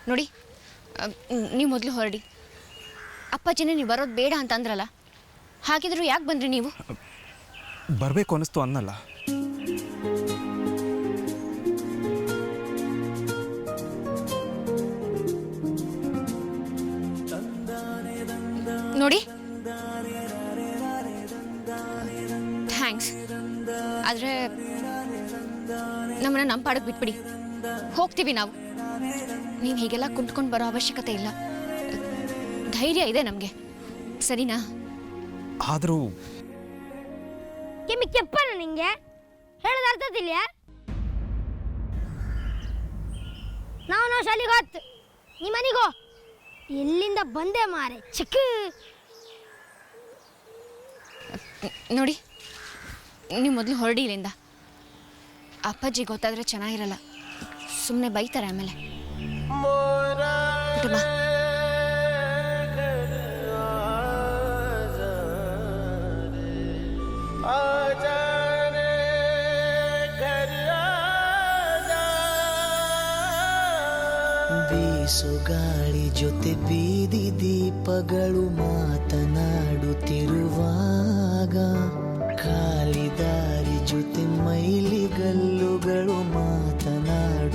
ನೋಡಿ, ನೀವು ಮೊದಲು ಹೊರಡಿ. ಅಪ್ಪಾಜಿನೇ ನೀವು ಬರೋದು ಬೇಡ ಅಂತ ಅಂದ್ರಲ್ಲ, ಹಾಗಿದ್ರು ಯಾಕೆ ಬಂದ್ರಿ ನೀವು? ಬರಬೇಕು ಅನ್ನಿಸ್ತು ಅನ್ನಲ್ಲ. ನೋಡಿ, ಥ್ಯಾಂಕ್ಸ್. ಆದರೆ ನಮ್ಮನ್ನ ನಮ್ಮ ಪಾಡಕ್ಕೆ ಬಿಟ್ಬಿಡಿ, ಹೋಗ್ತೀವಿ ನಾವು. ನೀವು ಹೀಗೆಲ್ಲ ಕುಂತ್ಕೊಂಡು ಬರೋ ಅವಶ್ಯಕತೆ ಇಲ್ಲ. ಧೈರ್ಯ ಇದೆ ನಮಗೆ, ಸರಿನಾ? ಆದರೂ ಕೆಪ್ಪನ ನಿಂಗೆ ಹೇಳೋದು ಅರ್ಥದಿಲ್ಲ. ನಾವು ಶಾಲೆಗೆ ಹೋತ್, ನಿಮ್ಮ ಮನೆಗೋ. ಎಲ್ಲಿಂದ ಬಂದೆ ಮಾರೆ ಚಿಕ್ಕ. ನೋಡಿ, ನೀವು ಮೊದಲು ಹೊರಡಿ ಇಲ್ಲಿಂದ. ಅಪ್ಪಾಜಿ ಗೊತ್ತಾದರೆ ಚೆನ್ನಾಗಿರಲ್ಲ, ಸುಮ್ಮನೆ ಬೈತಾರೆ ಆಮೇಲೆ. ಬಾ. ಬೀಸು ಗಾಳಿ ಜೊತೆ ಬೀದಿ ದೀಪಗಳು ಮಾತನಾಡುತ್ತಿರುವಾಗ, ಖಾಲಿ ದಾರಿ ಜೊತೆ ಮೈಲಿಗಲ್ಲುಗಳು ಮಾತನಾಡುತ್ತಿರುವಾಗ,